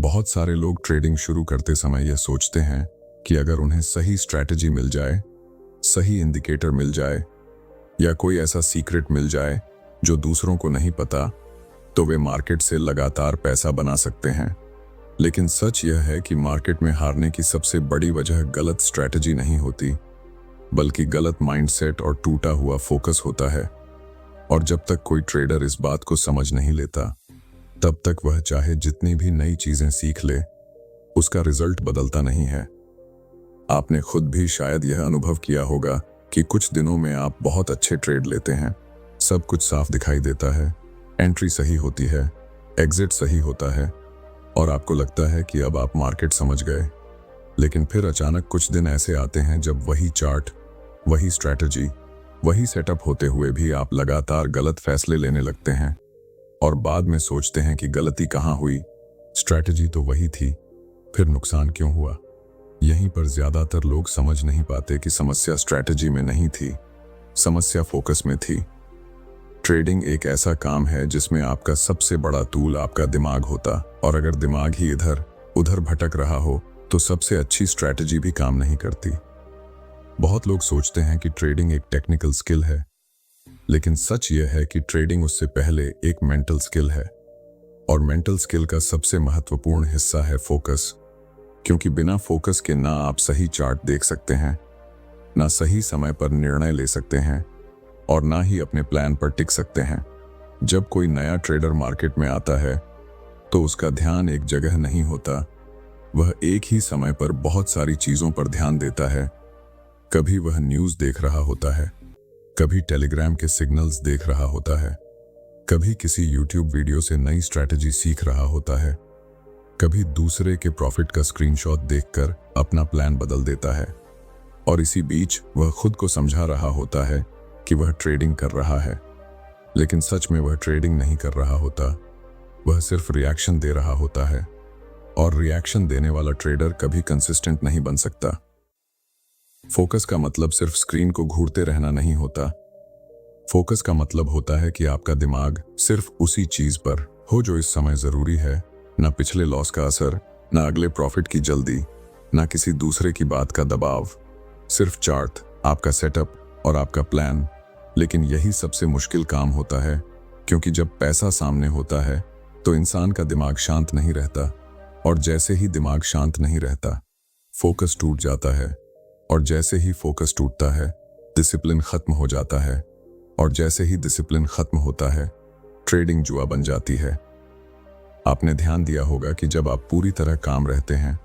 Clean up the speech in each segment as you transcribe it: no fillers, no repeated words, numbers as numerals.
बहुत सारे लोग ट्रेडिंग शुरू करते समय यह सोचते हैं कि अगर उन्हें सही स्ट्रैटेजी मिल जाए, सही इंडिकेटर मिल जाए या कोई ऐसा सीक्रेट मिल जाए जो दूसरों को नहीं पता, तो वे मार्केट से लगातार पैसा बना सकते हैं। लेकिन सच यह है कि मार्केट में हारने की सबसे बड़ी वजह गलत स्ट्रैटेजी नहीं होती, बल्कि गलत माइंडसेट और टूटा हुआ फोकस होता है। और जब तक कोई ट्रेडर इस बात को समझ नहीं लेता, तब तक वह चाहे जितनी भी नई चीजें सीख ले, उसका रिजल्ट बदलता नहीं है। आपने खुद भी शायद यह अनुभव किया होगा कि कुछ दिनों में आप बहुत अच्छे ट्रेड लेते हैं, सब कुछ साफ दिखाई देता है, एंट्री सही होती है, एग्जिट सही होता है और आपको लगता है कि अब आप मार्केट समझ गए। लेकिन फिर अचानक कुछ दिन ऐसे आते हैं जब वही चार्ट, वही स्ट्रैटेजी, वही सेटअप होते हुए भी आप लगातार गलत फैसले लेने लगते हैं और बाद में सोचते हैं कि गलती कहाँ हुई, स्ट्रैटेजी तो वही थी, फिर नुकसान क्यों हुआ। यहीं पर ज्यादातर लोग समझ नहीं पाते कि समस्या स्ट्रैटेजी में नहीं थी, समस्या फोकस में थी। ट्रेडिंग एक ऐसा काम है जिसमें आपका सबसे बड़ा टूल आपका दिमाग होता, और अगर दिमाग ही इधर उधर भटक रहा हो तो सबसे अच्छी स्ट्रैटेजी भी काम नहीं करती। बहुत लोग सोचते हैं कि ट्रेडिंग एक टेक्निकल स्किल है, लेकिन सच यह है कि ट्रेडिंग उससे पहले एक मेंटल स्किल है। और मेंटल स्किल का सबसे महत्वपूर्ण हिस्सा है फोकस, क्योंकि बिना फोकस के ना आप सही चार्ट देख सकते हैं, ना सही समय पर निर्णय ले सकते हैं और ना ही अपने प्लान पर टिक सकते हैं। जब कोई नया ट्रेडर मार्केट में आता है तो उसका ध्यान एक जगह नहीं होता, वह एक ही समय पर बहुत सारी चीजों पर ध्यान देता है। कभी वह न्यूज़ देख रहा होता है, कभी टेलीग्राम के सिग्नल्स देख रहा होता है, कभी किसी यूट्यूब वीडियो से नई स्ट्रैटेजी सीख रहा होता है, कभी दूसरे के प्रॉफिट का स्क्रीनशॉट देखकर अपना प्लान बदल देता है। और इसी बीच वह खुद को समझा रहा होता है कि वह ट्रेडिंग कर रहा है, लेकिन सच में वह ट्रेडिंग नहीं कर रहा होता, वह सिर्फ रिएक्शन दे रहा होता है। और रिएक्शन देने वाला ट्रेडर कभी कंसिस्टेंट नहीं बन सकता। फोकस का मतलब सिर्फ स्क्रीन को घूरते रहना नहीं होता। फोकस का मतलब होता है कि आपका दिमाग सिर्फ उसी चीज पर हो जो इस समय जरूरी है, ना पिछले लॉस का असर, ना अगले प्रॉफिट की जल्दी, ना किसी दूसरे की बात का दबाव, सिर्फ चार्ट, आपका सेटअप और आपका प्लान। लेकिन यही सबसे मुश्किल काम होता है, क्योंकि जब पैसा सामने होता है तो इंसान का दिमाग शांत नहीं रहता, और जैसे ही दिमाग शांत नहीं रहता, फोकस टूट जाता है, और जैसे ही फोकस टूटता है, डिसिप्लिन खत्म हो जाता है, और जैसे ही डिसिप्लिन खत्म होता है, ट्रेडिंग जुआ बन जाती है। आपने ध्यान दिया होगा कि जब आप पूरी तरह काम रहते हैं,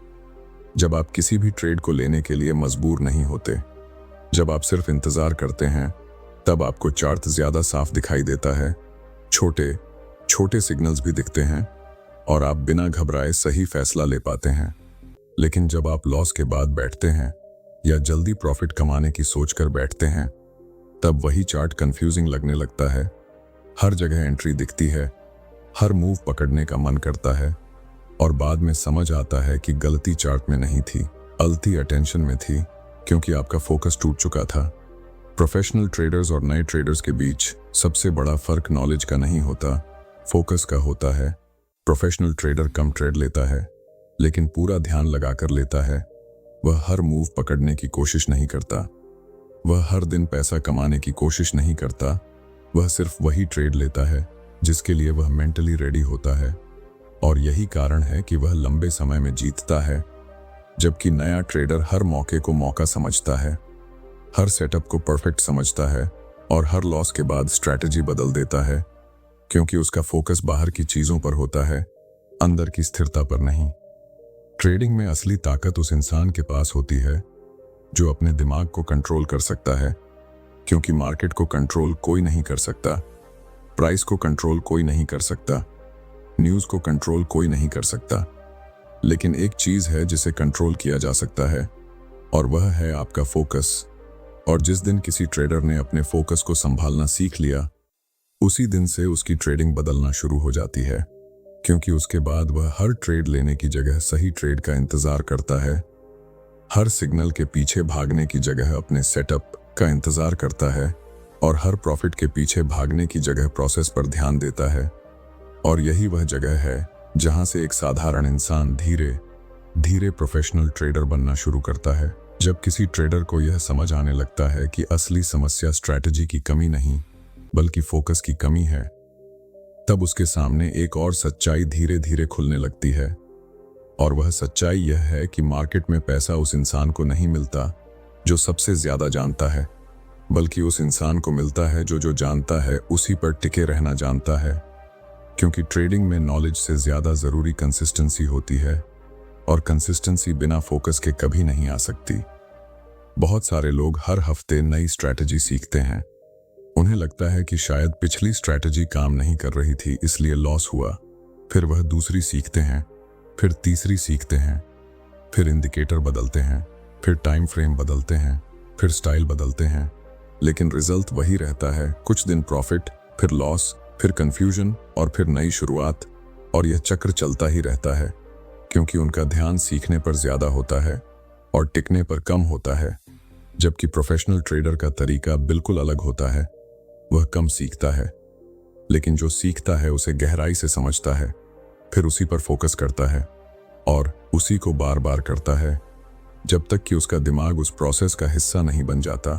जब आप किसी भी ट्रेड को लेने के लिए मजबूर नहीं होते, जब आप सिर्फ इंतजार करते हैं, तब आपको चार्ट ज्यादा साफ दिखाई देता है, छोटे छोटे सिग्नल्स भी दिखते हैं और आप बिना घबराए सही फैसला ले पाते हैं। लेकिन जब आप लॉस के बाद बैठते हैं या जल्दी प्रॉफिट कमाने की सोचकर बैठते हैं, तब वही चार्ट कंफ्यूजिंग लगने लगता है। हर जगह एंट्री दिखती है, हर मूव पकड़ने का मन करता है, और बाद में समझ आता है कि गलती चार्ट में नहीं थी, गलती अटेंशन में थी, क्योंकि आपका फोकस टूट चुका था। प्रोफेशनल ट्रेडर्स और नए ट्रेडर्स के बीच सबसे बड़ा फर्क नॉलेज का नहीं होता, फोकस का होता है। प्रोफेशनल ट्रेडर कम ट्रेड लेता है, लेकिन पूरा ध्यान लगाकर लेता है। वह हर मूव पकड़ने की कोशिश नहीं करता, वह हर दिन पैसा कमाने की कोशिश नहीं करता, वह सिर्फ वही ट्रेड लेता है जिसके लिए वह मेंटली रेडी होता है। और यही कारण है कि वह लंबे समय में जीतता है, जबकि नया ट्रेडर हर मौके को मौका समझता है, हर सेटअप को परफेक्ट समझता है और हर लॉस के बाद स्ट्रैटेजी बदल देता है, क्योंकि उसका फोकस बाहर की चीजों पर होता है, अंदर की स्थिरता पर नहीं। ट्रेडिंग में असली ताकत उस इंसान के पास होती है जो अपने दिमाग को कंट्रोल कर सकता है, क्योंकि मार्केट को कंट्रोल कोई नहीं कर सकता, प्राइस को कंट्रोल कोई नहीं कर सकता, न्यूज को कंट्रोल कोई नहीं कर सकता। लेकिन एक चीज है जिसे कंट्रोल किया जा सकता है, और वह है आपका फोकस। और जिस दिन किसी ट्रेडर ने अपने फोकस को संभालना सीख लिया, उसी दिन से उसकी ट्रेडिंग बदलना शुरू हो जाती है, क्योंकि उसके बाद वह हर ट्रेड लेने की जगह सही ट्रेड का इंतजार करता है, हर सिग्नल के पीछे भागने की जगह अपने सेटअप का इंतजार करता है, और हर प्रॉफिट के पीछे भागने की जगह प्रोसेस पर ध्यान देता है। और यही वह जगह है जहां से एक साधारण इंसान धीरे धीरे प्रोफेशनल ट्रेडर बनना शुरू करता है। जब किसी ट्रेडर को यह समझ आने लगता है कि असली समस्या स्ट्रैटेजी की कमी नहीं बल्कि फोकस की कमी है, तब उसके सामने एक और सच्चाई धीरे धीरे खुलने लगती है। और वह सच्चाई यह है कि मार्केट में पैसा उस इंसान को नहीं मिलता जो सबसे ज्यादा जानता है, बल्कि उस इंसान को मिलता है जो जानता है उसी पर टिके रहना जानता है। क्योंकि ट्रेडिंग में नॉलेज से ज्यादा जरूरी कंसिस्टेंसी होती है, और कंसिस्टेंसी बिना फोकस के कभी नहीं आ सकती। बहुत सारे लोग हर हफ्ते नई स्ट्रैटेजी सीखते हैं। उन्हें लगता है कि शायद पिछली स्ट्रैटेजी काम नहीं कर रही थी इसलिए लॉस हुआ। फिर वह दूसरी सीखते हैं, फिर तीसरी सीखते हैं, फिर इंडिकेटर बदलते हैं, फिर टाइम फ्रेम बदलते हैं, फिर स्टाइल बदलते हैं, लेकिन रिजल्ट वही रहता है। कुछ दिन प्रॉफिट, फिर लॉस, फिर कंफ्यूजन और फिर नई शुरुआत। और यह चक्र चलता ही रहता है, क्योंकि उनका ध्यान सीखने पर ज्यादा होता है और टिकने पर कम होता है। जबकि प्रोफेशनल ट्रेडर का तरीका बिल्कुल अलग होता है। वह कम सीखता है, लेकिन जो सीखता है उसे गहराई से समझता है, फिर उसी पर फोकस करता है और उसी को बार बार करता है जब तक कि उसका दिमाग उस प्रोसेस का हिस्सा नहीं बन जाता।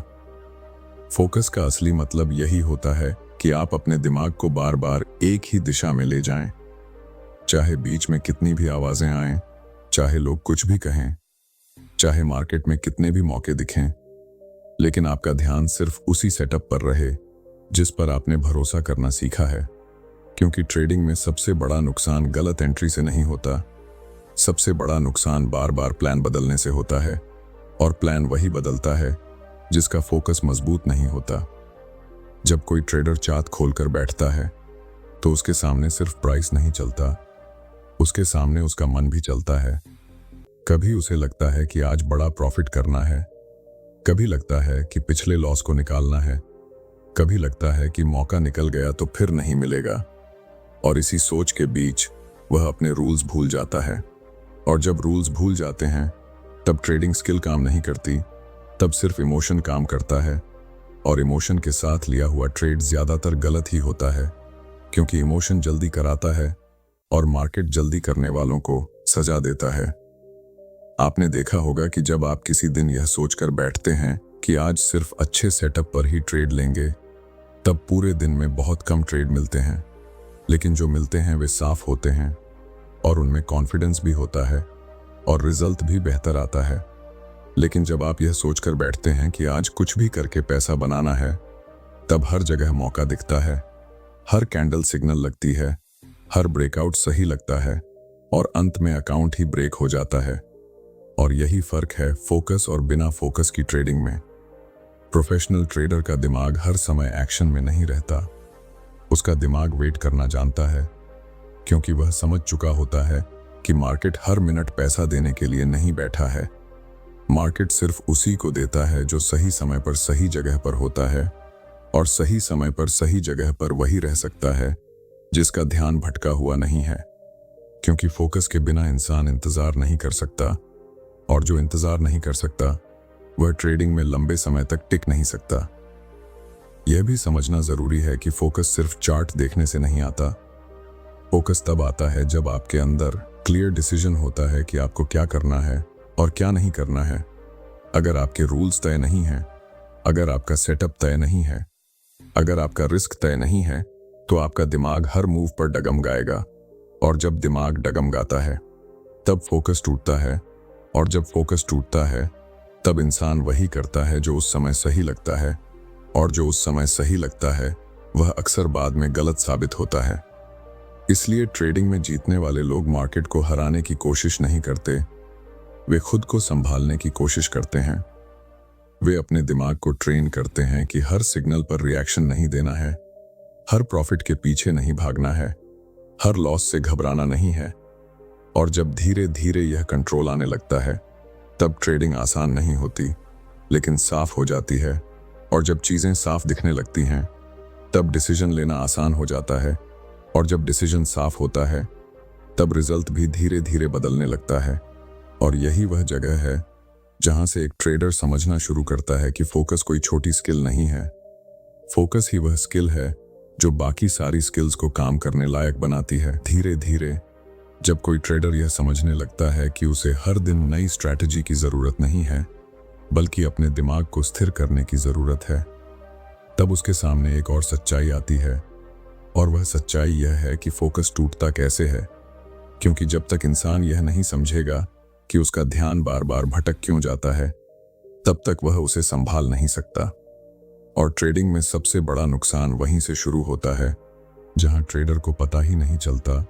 फोकस का असली मतलब यही होता है कि आप अपने दिमाग को बार बार एक ही दिशा में ले जाएं, चाहे बीच में कितनी भी आवाजें आएं, चाहे लोग कुछ भी कहें, चाहे मार्केट में कितने भी मौके दिखें, लेकिन आपका ध्यान सिर्फ उसी सेटअप पर रहे जिस पर आपने भरोसा करना सीखा है। क्योंकि ट्रेडिंग में सबसे बड़ा नुकसान गलत एंट्री से नहीं होता, सबसे बड़ा नुकसान बार बार प्लान बदलने से होता है। और प्लान वही बदलता है जिसका फोकस मजबूत नहीं होता। जब कोई ट्रेडर चार्ट खोलकर बैठता है तो उसके सामने सिर्फ प्राइस नहीं चलता, उसके सामने उसका मन भी चलता है। कभी उसे लगता है कि आज बड़ा प्रॉफिट करना है, कभी लगता है कि पिछले लॉस को निकालना है, कभी लगता है कि मौका निकल गया तो फिर नहीं मिलेगा। और इसी सोच के बीच वह अपने रूल्स भूल जाता है। और जब रूल्स भूल जाते हैं तब ट्रेडिंग स्किल काम नहीं करती, तब सिर्फ इमोशन काम करता है। और इमोशन के साथ लिया हुआ ट्रेड ज्यादातर गलत ही होता है, क्योंकि इमोशन जल्दी कराता है और मार्केट जल्दी करने वालों को सजा देता है। आपने देखा होगा कि जब आप किसी दिन यह सोचकर बैठते हैं कि आज सिर्फ अच्छे सेटअप पर ही ट्रेड लेंगे, तब पूरे दिन में बहुत कम ट्रेड मिलते हैं, लेकिन जो मिलते हैं वे साफ होते हैं और उनमें कॉन्फिडेंस भी होता है और रिजल्ट भी बेहतर आता है। लेकिन जब आप यह सोचकर बैठते हैं कि आज कुछ भी करके पैसा बनाना है, तब हर जगह मौका दिखता है, हर कैंडल सिग्नल लगती है, हर ब्रेकआउट सही लगता है और अंत में अकाउंट ही ब्रेक हो जाता है। और यही फर्क है फोकस और बिना फोकस की ट्रेडिंग में। प्रोफेशनल ट्रेडर का दिमाग हर समय एक्शन में नहीं रहता, उसका दिमाग वेट करना जानता है, क्योंकि वह समझ चुका होता है कि मार्केट हर मिनट पैसा देने के लिए नहीं बैठा है। मार्केट सिर्फ उसी को देता है जो सही समय पर सही जगह पर होता है, और सही समय पर सही जगह पर वही रह सकता है जिसका ध्यान भटका हुआ नहीं है। क्योंकि फोकस के बिना इंसान इंतजार नहीं कर सकता, और जो इंतजार नहीं कर सकता वह ट्रेडिंग में लंबे समय तक टिक नहीं सकता। यह भी समझना जरूरी है कि फोकस सिर्फ चार्ट देखने से नहीं आता। फोकस तब आता है जब आपके अंदर क्लियर डिसीजन होता है कि आपको क्या करना है और क्या नहीं करना है। अगर आपके रूल्स तय नहीं हैं, अगर आपका सेटअप तय नहीं है, अगर आपका रिस्क तय नहीं है, तो आपका दिमाग हर मूव पर डगमगाएगा। और जब दिमाग डगमगाता है तब फोकस टूटता है, और जब फोकस टूटता है तब इंसान वही करता है जो उस समय सही लगता है, और जो उस समय सही लगता है वह अक्सर बाद में गलत साबित होता है। इसलिए ट्रेडिंग में जीतने वाले लोग मार्केट को हराने की कोशिश नहीं करते, वे खुद को संभालने की कोशिश करते हैं। वे अपने दिमाग को ट्रेन करते हैं कि हर सिग्नल पर रिएक्शन नहीं देना है, हर प्रॉफिट के पीछे नहीं भागना है, हर लॉस से घबराना नहीं है। और जब धीरे धीरे यह कंट्रोल आने लगता है तब ट्रेडिंग आसान नहीं होती, लेकिन साफ हो जाती है। और जब चीजें साफ दिखने लगती हैं तब डिसीजन लेना आसान हो जाता है, और जब डिसीजन साफ होता है तब रिजल्ट भी धीरे धीरे बदलने लगता है। और यही वह जगह है जहां से एक ट्रेडर समझना शुरू करता है कि फोकस कोई छोटी स्किल नहीं है। फोकस ही वह स्किल है जो बाकी सारी स्किल्स को काम करने लायक बनाती है। धीरे धीरे जब कोई ट्रेडर यह समझने लगता है कि उसे हर दिन नई स्ट्रैटेजी की जरूरत नहीं है, बल्कि अपने दिमाग को स्थिर करने की जरूरत है, तब उसके सामने एक और सच्चाई आती है। और वह सच्चाई यह है कि फोकस टूटता कैसे है। क्योंकि जब तक इंसान यह नहीं समझेगा कि उसका ध्यान बार बार भटक क्यों जाता है, तब तक वह उसे संभाल नहीं सकता। और ट्रेडिंग में सबसे बड़ा नुकसान वहीं से शुरू होता है, जहां ट्रेडर को पता ही नहीं चलता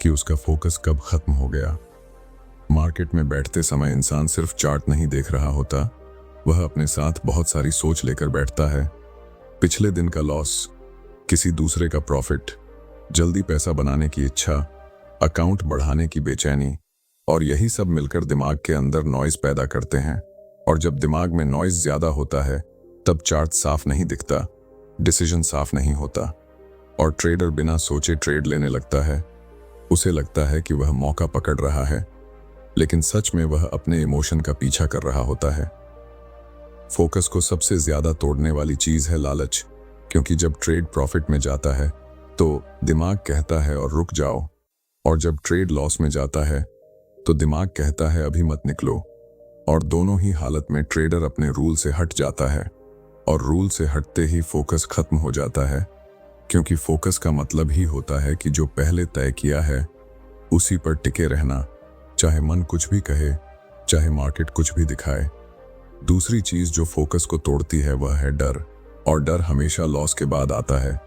कि उसका फोकस कब खत्म हो गया। मार्केट में बैठते समय इंसान सिर्फ चार्ट नहीं देख रहा होता, वह अपने साथ बहुत सारी सोच लेकर बैठता है। पिछले दिन का लॉस, किसी दूसरे का प्रॉफिट, जल्दी पैसा बनाने की इच्छा, अकाउंट बढ़ाने की बेचैनी, और यही सब मिलकर दिमाग के अंदर नॉइज पैदा करते हैं। और जब दिमाग में नॉइज ज्यादा होता है, तब चार्ट साफ नहीं दिखता, डिसीजन साफ नहीं होता, और ट्रेडर बिना सोचे ट्रेड लेने लगता है। उसे लगता है कि वह मौका पकड़ रहा है, लेकिन सच में वह अपने इमोशन का पीछा कर रहा होता है। फोकस को सबसे ज्यादा तोड़ने वाली चीज है लालच। क्योंकि जब ट्रेड प्रॉफिट में जाता है तो दिमाग कहता है और रुक जाओ, और जब ट्रेड लॉस में जाता है तो दिमाग कहता है अभी मत निकलो। और दोनों ही हालत में ट्रेडर अपने रूल से हट जाता है, और रूल से हटते ही फोकस खत्म हो जाता है। क्योंकि फोकस का मतलब ही होता है कि जो पहले तय किया है उसी पर टिके रहना, चाहे मन कुछ भी कहे, चाहे मार्केट कुछ भी दिखाए। दूसरी चीज जो फोकस को तोड़ती है वह है डर। और डर हमेशा लॉस के बाद आता है।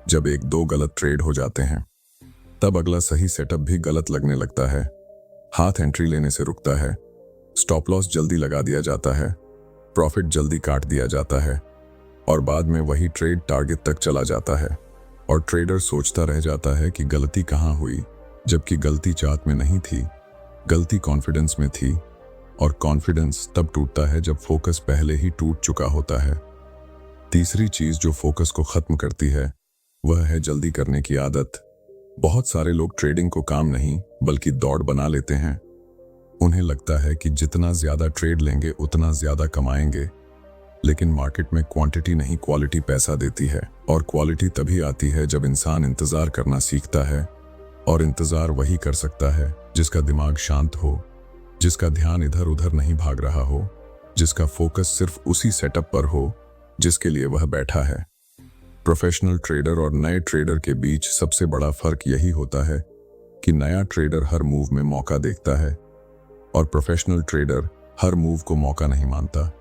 जब एक दो गलत ट्रेड हो जाते हैं, तब अगला सही सेटअप भी गलत लगने लगता है। हाथ एंट्री लेने से रुकता है, स्टॉप लॉस जल्दी लगा दिया जाता है, प्रॉफिट जल्दी काट दिया जाता है, और बाद में वही ट्रेड टारगेट तक चला जाता है। और ट्रेडर सोचता रह जाता है कि गलती कहाँ हुई, जबकि गलती चार्ट में नहीं थी, गलती कॉन्फिडेंस में थी। और कॉन्फिडेंस तब टूटता है जब फोकस पहले ही टूट चुका होता है। तीसरी चीज जो फोकस को खत्म करती है वह है जल्दी करने की आदत। बहुत सारे लोग ट्रेडिंग को काम नहीं बल्कि दौड़ बना लेते हैं। उन्हें लगता है कि जितना ज्यादा ट्रेड लेंगे उतना ज्यादा कमाएंगे, लेकिन मार्केट में क्वांटिटी नहीं क्वालिटी पैसा देती है। और क्वालिटी तभी आती है जब इंसान इंतजार करना सीखता है, और इंतजार वही कर सकता है जिसका दिमाग शांत हो, जिसका ध्यान इधर उधर नहीं भाग रहा हो, जिसका फोकस सिर्फ उसी सेटअप पर हो जिसके लिए वह बैठा है। प्रोफेशनल ट्रेडर और नए ट्रेडर के बीच सबसे बड़ा फर्क यही होता है कि नया ट्रेडर हर मूव में मौका देखता है, और प्रोफेशनल ट्रेडर हर मूव को मौका नहीं मानता।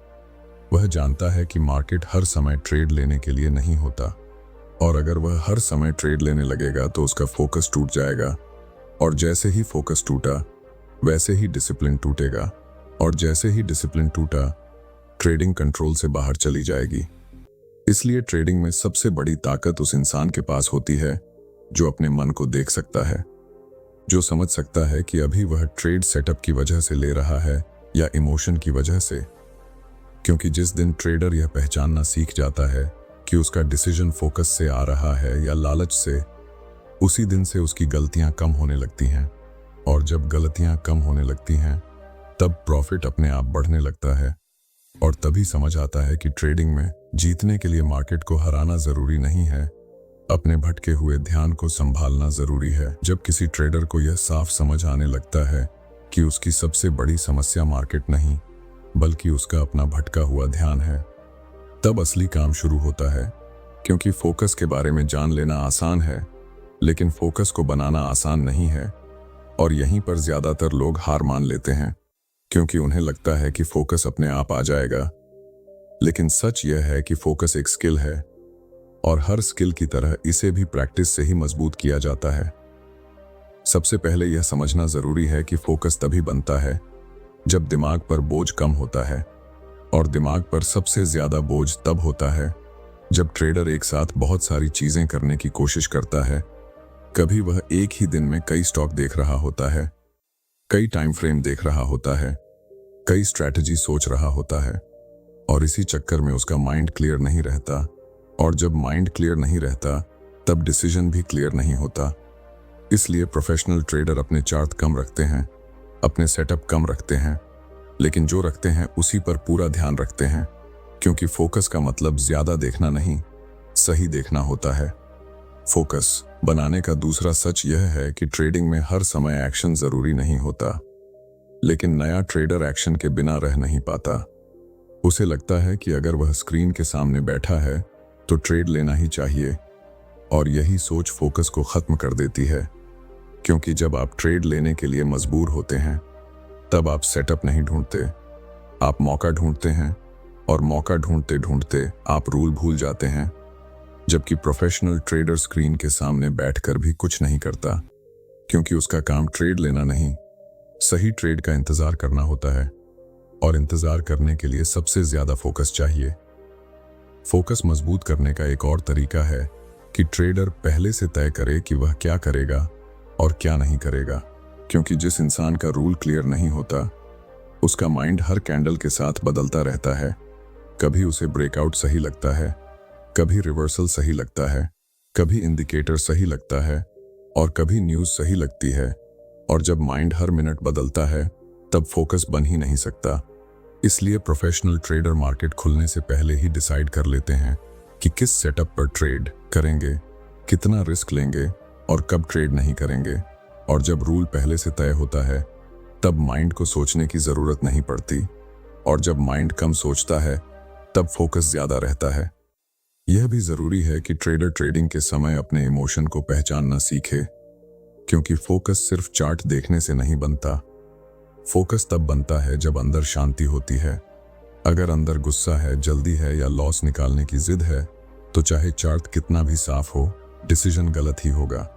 वह जानता है कि मार्केट हर समय ट्रेड लेने के लिए नहीं होता, और अगर वह हर समय ट्रेड लेने लगेगा तो उसका फोकस टूट जाएगा, और जैसे ही फोकस टूटा वैसे ही डिसिप्लिन टूटेगा, और जैसे ही डिसिप्लिन टूटा ट्रेडिंग कंट्रोल से बाहर चली जाएगी। इसलिए ट्रेडिंग में सबसे बड़ी ताकत उस इंसान के पास होती है जो अपने मन को देख सकता है, जो समझ सकता है कि अभी वह ट्रेड सेटअप की वजह से ले रहा है या इमोशन की वजह से। क्योंकि जिस दिन ट्रेडर यह पहचानना सीख जाता है कि उसका डिसीजन फोकस से आ रहा है या लालच से, उसी दिन से उसकी गलतियां कम होने लगती हैं। और जब गलतियां कम होने लगती हैं तब प्रॉफिट अपने आप बढ़ने लगता है। और तभी समझ आता है कि ट्रेडिंग में जीतने के लिए मार्केट को हराना जरूरी नहीं है, अपने भटके हुए ध्यान को संभालना जरूरी है। जब किसी ट्रेडर को यह साफ समझ आने लगता है कि उसकी सबसे बड़ी समस्या मार्केट नहीं बल्कि उसका अपना भटका हुआ ध्यान है, तब असली काम शुरू होता है। क्योंकि फोकस के बारे में जान लेना आसान है, लेकिन फोकस को बनाना आसान नहीं है। और यहीं पर ज्यादातर लोग हार मान लेते हैं, क्योंकि उन्हें लगता है कि फोकस अपने आप आ जाएगा। लेकिन सच यह है कि फोकस एक स्किल है, और हर स्किल की तरह इसे भी प्रैक्टिस से ही मजबूत किया जाता है। सबसे पहले यह समझना जरूरी है कि फोकस तभी बनता है जब दिमाग पर बोझ कम होता है, और दिमाग पर सबसे ज्यादा बोझ तब होता है जब ट्रेडर एक साथ बहुत सारी चीजें करने की कोशिश करता है। कभी वह एक ही दिन में कई स्टॉक देख रहा होता है, कई टाइम फ्रेम देख रहा होता है, कई स्ट्रैटेजी सोच रहा होता है, और इसी चक्कर में उसका माइंड क्लियर नहीं रहता। और जब माइंड क्लियर नहीं रहता तब डिसीजन भी क्लियर नहीं होता। इसलिए प्रोफेशनल ट्रेडर अपने चार्ट कम रखते हैं, अपने सेटअप कम रखते हैं, लेकिन जो रखते हैं उसी पर पूरा ध्यान रखते हैं। क्योंकि फोकस का मतलब ज्यादा देखना नहीं, सही देखना होता है। फोकस बनाने का दूसरा सच यह है कि ट्रेडिंग में हर समय एक्शन जरूरी नहीं होता, लेकिन नया ट्रेडर एक्शन के बिना रह नहीं पाता। उसे लगता है कि अगर वह स्क्रीन के सामने बैठा है तो ट्रेड लेना ही चाहिए, और यही सोच फोकस को खत्म कर देती है। क्योंकि जब आप ट्रेड लेने के लिए मजबूर होते हैं तब आप सेटअप नहीं ढूंढते, आप मौका ढूंढते हैं, और मौका ढूंढते ढूंढते आप रूल भूल जाते हैं। जबकि प्रोफेशनल ट्रेडर स्क्रीन के सामने बैठकर भी कुछ नहीं करता, क्योंकि उसका काम ट्रेड लेना नहीं, सही ट्रेड का इंतजार करना होता है। और इंतजार करने के लिए सबसे ज्यादा फोकस चाहिए। फोकस मजबूत करने का एक और तरीका है कि ट्रेडर पहले से तय करे कि वह क्या करेगा और क्या नहीं करेगा। क्योंकि जिस इंसान का रूल क्लियर नहीं होता, उसका माइंड हर कैंडल के साथ बदलता रहता है। कभी उसे ब्रेकआउट सही लगता है, कभी रिवर्सल सही लगता है, कभी इंडिकेटर सही लगता है, और कभी न्यूज़ सही लगती है। और जब माइंड हर मिनट बदलता है तब फोकस बन ही नहीं सकता। इसलिए प्रोफेशनल ट्रेडर मार्केट खुलने से पहले ही डिसाइड कर लेते हैं कि किस सेटअप पर ट्रेड करेंगे, कितना रिस्क लेंगे और कब ट्रेड नहीं करेंगे। और जब रूल पहले से तय होता है तब माइंड को सोचने की जरूरत नहीं पड़ती, और जब माइंड कम सोचता है तब फोकस ज्यादा रहता है। यह भी जरूरी है कि ट्रेडर ट्रेडिंग के समय अपने इमोशन को पहचानना सीखे, क्योंकि फोकस सिर्फ चार्ट देखने से नहीं बनता। फोकस तब बनता है जब अंदर शांति होती है। अगर अंदर गुस्सा है, जल्दी है या लॉस निकालने की जिद है, तो चाहे चार्ट कितना भी साफ हो, डिसीजन गलत ही होगा।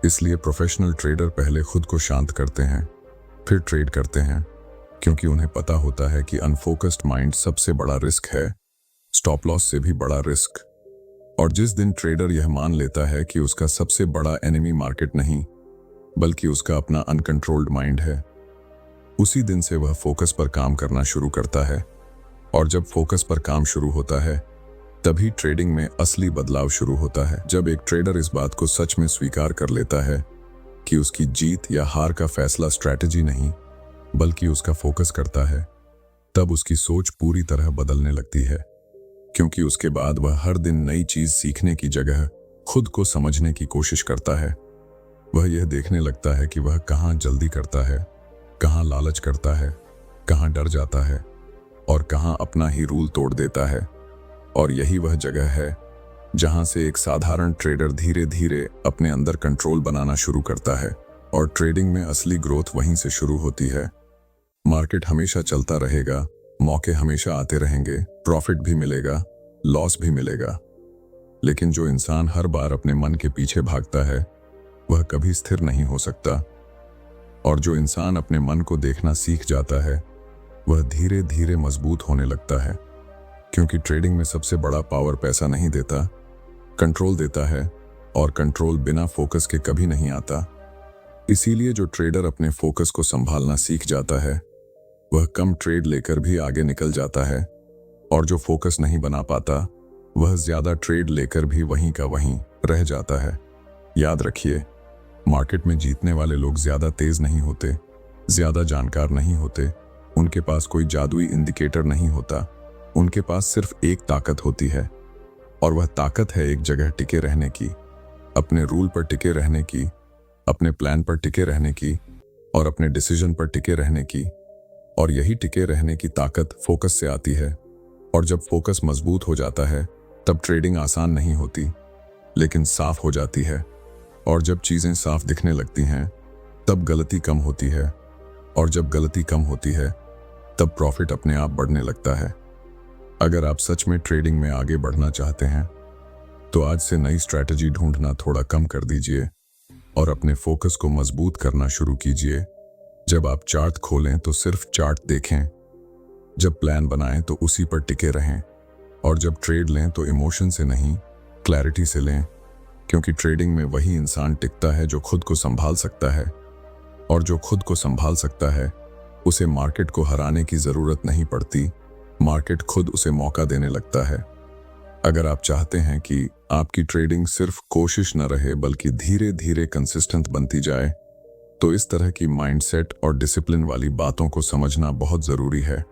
इसलिए प्रोफेशनल ट्रेडर पहले खुद को शांत करते हैं, फिर ट्रेड करते हैं, क्योंकि उन्हें पता होता है कि अनफोकस्ड माइंड सबसे बड़ा रिस्क है, स्टॉप लॉस से भी बड़ा रिस्क। और जिस दिन ट्रेडर यह मान लेता है कि उसका सबसे बड़ा एनिमी मार्केट नहीं, बल्कि उसका अपना अनकंट्रोल्ड माइंड है, उसी दिन से वह फोकस पर काम करना शुरू करता है। और जब फोकस पर काम शुरू होता है तभी ट्रेडिंग में असली बदलाव शुरू होता है। जब एक ट्रेडर इस बात को सच में स्वीकार कर लेता है कि उसकी जीत या हार का फैसला स्ट्रैटेजी नहीं, बल्कि उसका फोकस करता है, तब उसकी सोच पूरी तरह बदलने लगती है। क्योंकि उसके बाद वह हर दिन नई चीज सीखने की जगह खुद को समझने की कोशिश करता है। वह यह देखने लगता है कि वह कहाँ जल्दी करता है, कहाँ लालच करता है, कहाँ डर जाता है, और कहाँ अपना ही रूल तोड़ देता है। और यही वह जगह है जहां से एक साधारण ट्रेडर धीरे धीरे अपने अंदर कंट्रोल बनाना शुरू करता है। और ट्रेडिंग में असली ग्रोथ वहीं से शुरू होती है। मार्केट हमेशा चलता रहेगा, मौके हमेशा आते रहेंगे, प्रॉफिट भी मिलेगा, लॉस भी मिलेगा, लेकिन जो इंसान हर बार अपने मन के पीछे भागता है वह कभी स्थिर नहीं हो सकता। और जो इंसान अपने मन को देखना सीख जाता है वह धीरे धीरे मजबूत होने लगता है। क्योंकि ट्रेडिंग में सबसे बड़ा पावर पैसा नहीं देता, कंट्रोल देता है, और कंट्रोल बिना फोकस के कभी नहीं आता। इसीलिए जो ट्रेडर अपने फोकस को संभालना सीख जाता है वह कम ट्रेड लेकर भी आगे निकल जाता है, और जो फोकस नहीं बना पाता वह ज्यादा ट्रेड लेकर भी वहीं का वहीं रह जाता है। याद रखिए, मार्केट में जीतने वाले लोग ज्यादा तेज नहीं होते, ज्यादा जानकार नहीं होते, उनके पास कोई जादुई इंडिकेटर नहीं होता। उनके पास सिर्फ एक ताकत होती है, और वह ताकत है एक जगह टिके रहने की, अपने रूल पर टिके रहने की, अपने प्लान पर टिके रहने की, और अपने डिसीजन पर टिके रहने की। और यही टिके रहने की ताकत फोकस से आती है। और जब फोकस मजबूत हो जाता है तब ट्रेडिंग आसान नहीं होती, लेकिन साफ हो जाती है। और जब चीजें साफ दिखने लगती हैं तब गलती कम होती है, और जब गलती कम होती है तब प्रॉफिट अपने आप बढ़ने लगता है। अगर आप सच में ट्रेडिंग में आगे बढ़ना चाहते हैं तो आज से नई स्ट्रैटेजी ढूंढना थोड़ा कम कर दीजिए और अपने फोकस को मजबूत करना शुरू कीजिए। जब आप चार्ट खोलें तो सिर्फ चार्ट देखें, जब प्लान बनाएं तो उसी पर टिके रहें, और जब ट्रेड लें तो इमोशन से नहीं, क्लैरिटी से लें। क्योंकि ट्रेडिंग में वही इंसान टिकता है जो खुद को संभाल सकता है, और जो खुद को संभाल सकता है उसे मार्केट को हराने की जरूरत नहीं पड़ती, मार्केट खुद उसे मौका देने लगता है। अगर आप चाहते हैं कि आपकी ट्रेडिंग सिर्फ कोशिश न रहे बल्कि धीरे धीरे कंसिस्टेंट बनती जाए, तो इस तरह की माइंडसेट और डिसिप्लिन वाली बातों को समझना बहुत जरूरी है।